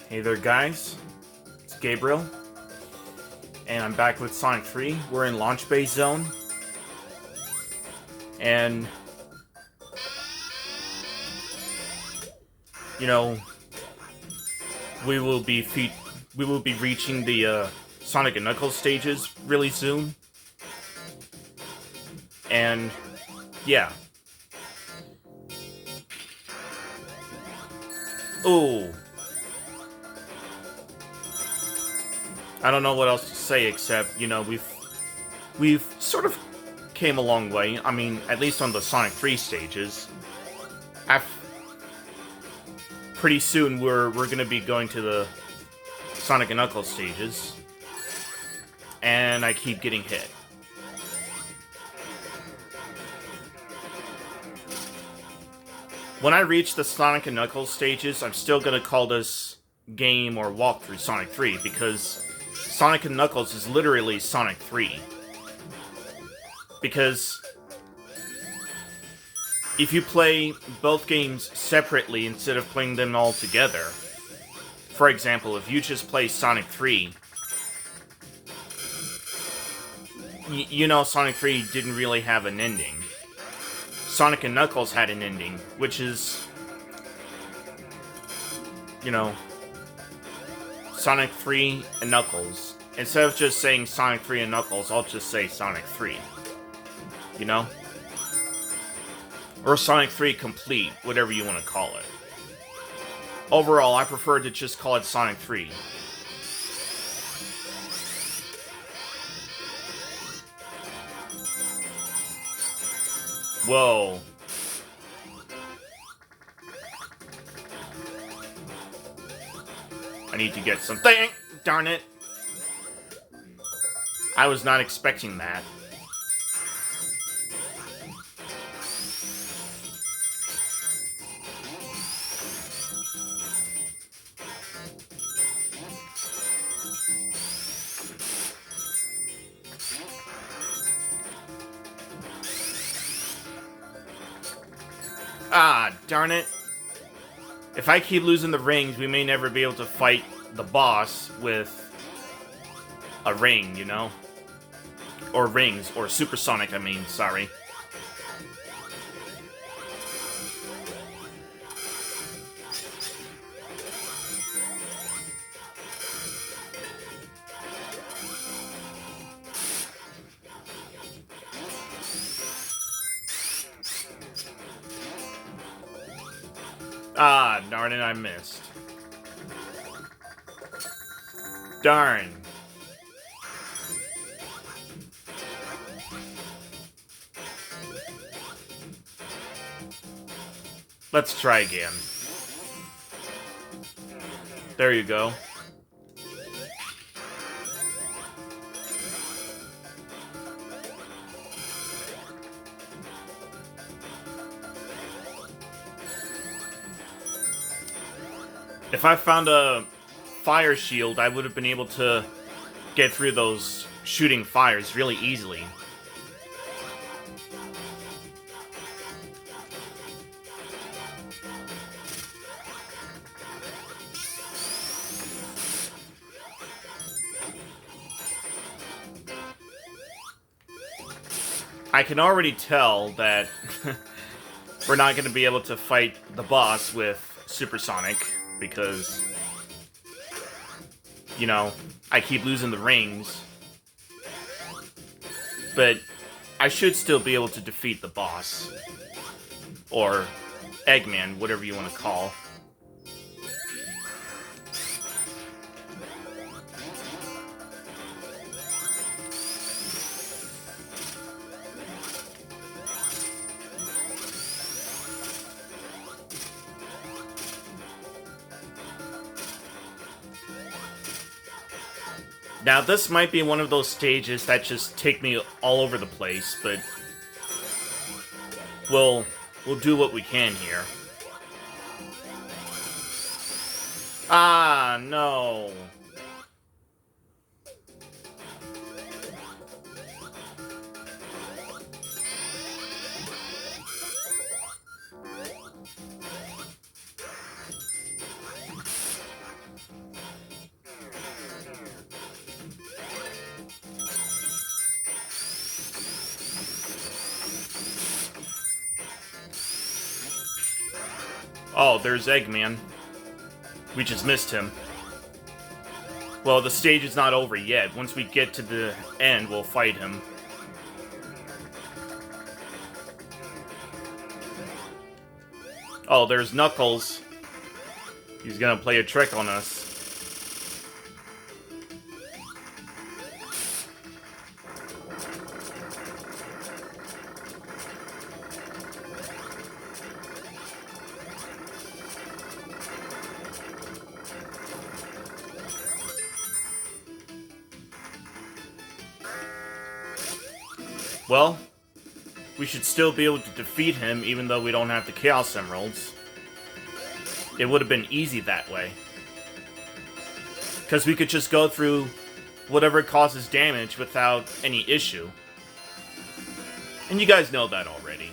Hey there, guys. It's Gabriel, and I'm back with Sonic 3. We're in Launch Base Zone, and you know we will be reaching the Sonic and Knuckles stages really soon, and yeah. Oh, I don't know what else to say except we've sort of came a long way. I mean, at least on the Sonic 3 stages. Pretty soon we're gonna be going to the Sonic and Knuckles stages, and I keep getting hit. When I reach the Sonic and Knuckles stages, I'm still gonna call this game or walkthrough Sonic 3 because Sonic and Knuckles is literally Sonic 3. Because if you play both games separately instead of playing them all together, for example, if you just play Sonic 3, you know Sonic 3 didn't really have an ending. Sonic and Knuckles had an ending, which is, Sonic 3 and Knuckles. Instead of just saying Sonic 3 and Knuckles, I'll just say Sonic 3. You know? Or Sonic 3 Complete, whatever you want to call it. Overall, I prefer to just call it Sonic 3. Whoa. I need to get something. Darn it. I was not expecting that. Ah, darn it. If I keep losing the rings, we may never be able to fight the boss with a ring, you know? Or rings, or supersonic, I mean, sorry. Ah, darn it, I missed. Darn. Let's try again. There you go. If I found a fire shield, I would have been able to get through those shooting fires really easily. I can already tell that we're not going to be able to fight the boss with Supersonic because, I keep losing the rings. But I should still be able to defeat the boss. Or Eggman, whatever you want to call. Now, this might be one of those stages that just take me all over the place, but we'll do what we can here. Ah, no. Oh, there's Eggman. We just missed him. Well, the stage is not over yet. Once we get to the end, we'll fight him. Oh, there's Knuckles. He's gonna play a trick on us. Well, we should still be able to defeat him even though we don't have the Chaos Emeralds. It would have been easy that way. Because we could just go through whatever causes damage without any issue. And you guys know that already.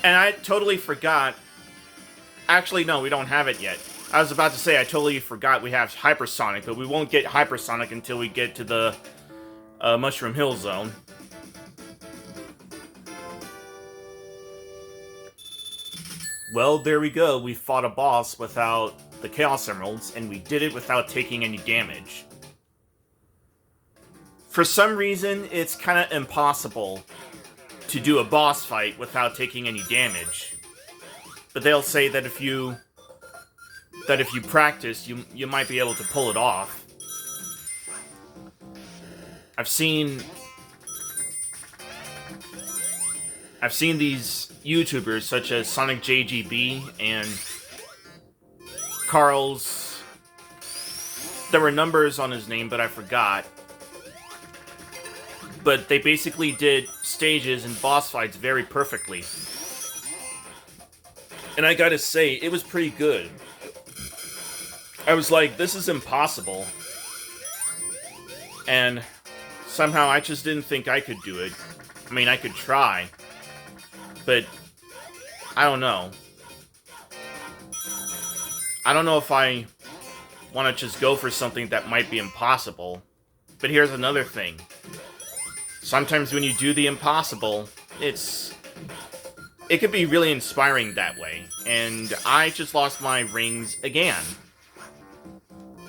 And I totally forgot... Actually, no, we don't have it yet. I was about to say I totally forgot we have Hypersonic, but we won't get Hypersonic until we get to the Mushroom Hill Zone. Well, there we go. We fought a boss without the Chaos Emeralds, and we did it without taking any damage. For some reason, it's kind of impossible to do a boss fight without taking any damage. But they'll say that if you practice, you might be able to pull it off. I've seen these YouTubers such as Sonic JGB and Carl's. There were numbers on his name, but I forgot. But they basically did stages and boss fights very perfectly. And I gotta say, it was pretty good. I was like, this is impossible. And somehow I just didn't think I could do it. I mean, I could try. But, I don't know. I don't know if I want to just go for something that might be impossible. But here's another thing. Sometimes when you do the impossible, it could be really inspiring that way. And I just lost my rings again.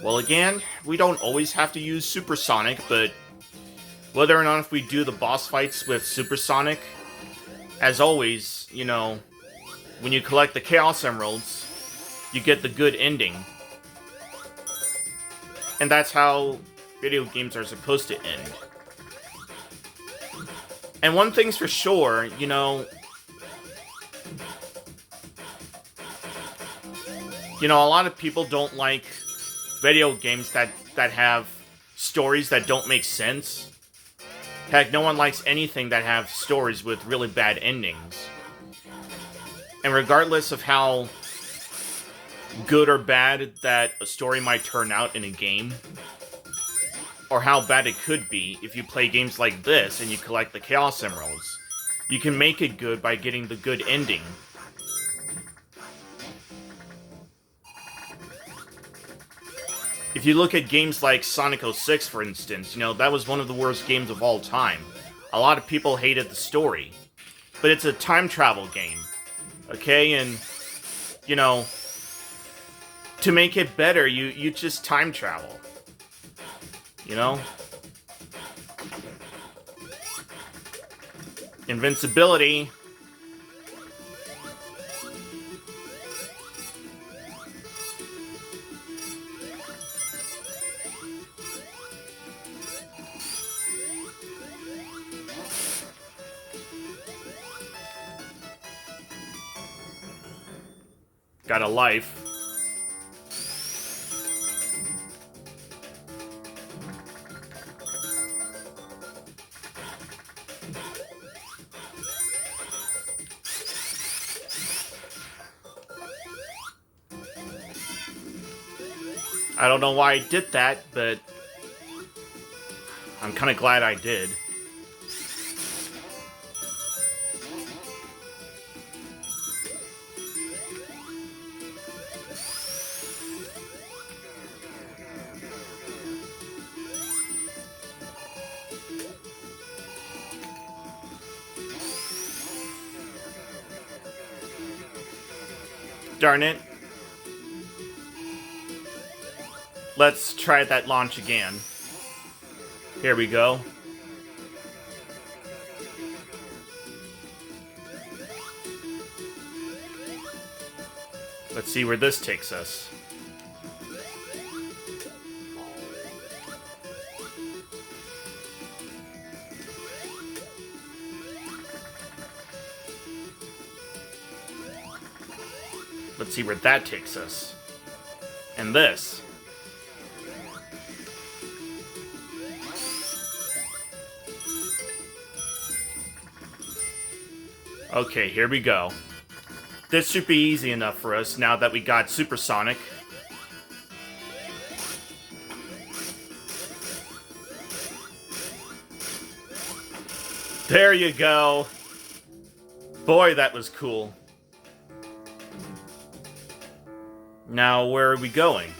Well, again, we don't always have to use Supersonic, but whether or not if we do the boss fights with Supersonic, as always, you know, when you collect the Chaos Emeralds, you get the good ending. And that's how video games are supposed to end. And one thing's for sure, you know, a lot of people don't like video games that have stories that don't make sense. Heck, no one likes anything that have stories with really bad endings. And regardless of how good or bad that a story might turn out in a game, or how bad it could be if you play games like this and you collect the Chaos Emeralds, you can make it good by getting the good ending. If you look at games like Sonic 06, for instance, that was one of the worst games of all time. A lot of people hated the story. But it's a time travel game. Okay? And, to make it better, you just time travel. Invincibility. Got a life. I don't know why I did that, but I'm kind of glad I did. Darn it. Let's try that launch again. Here we go. Let's see where this takes us. Let's see where that takes us. And this. Okay, here we go. This should be easy enough for us now that we got Supersonic. There you go. Boy, that was cool. Now, where are we going?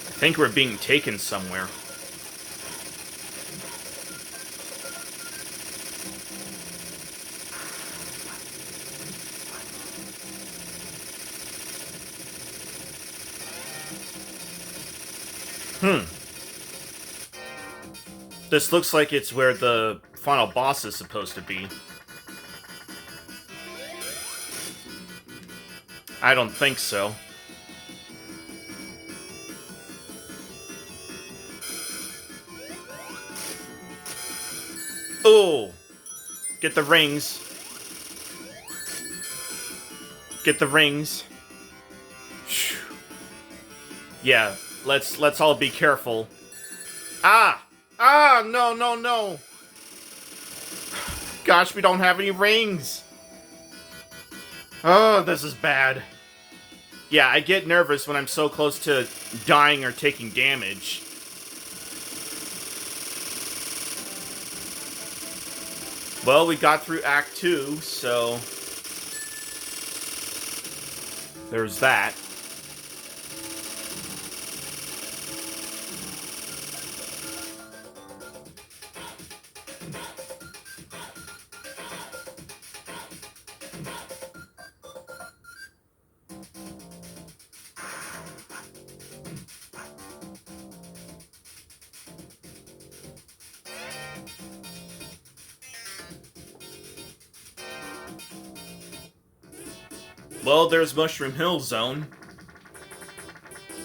I think we're being taken somewhere. This looks like it's where the final boss is supposed to be. I don't think so. Oh! Get the rings. Get the rings. Yeah, let's all be careful. Ah! Ah! No, no, no! Gosh, we don't have any rings! Oh, this is bad. Yeah, I get nervous when I'm so close to dying or taking damage. Well, we got through Act 2, so there's that. Well, there's Mushroom Hill Zone.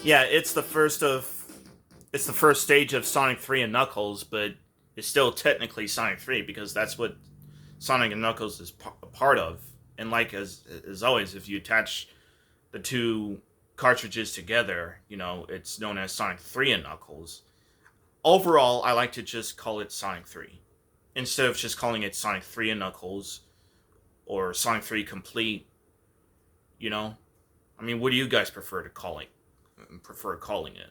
Yeah, it's the first stage of Sonic 3 and Knuckles, but it's still technically Sonic 3 because that's what Sonic and Knuckles is a part of. And like as always, if you attach the two cartridges together, you know, it's known as Sonic 3 and Knuckles. Overall, I like to just call it Sonic 3 instead of just calling it Sonic 3 and Knuckles or Sonic 3 Complete. You know, I mean, what do you guys prefer calling it?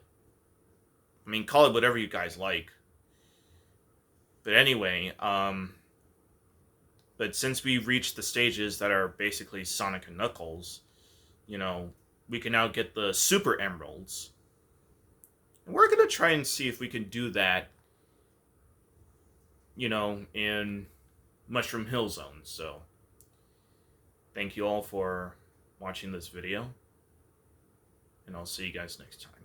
I mean, call it whatever you guys like. But anyway, but since we've reached the stages that are basically Sonic and Knuckles, you know, we can now get the Super Emeralds. And we're gonna try and see if we can do that, you know, in Mushroom Hill Zone. So, thank you all for watching this video, and I'll see you guys next time.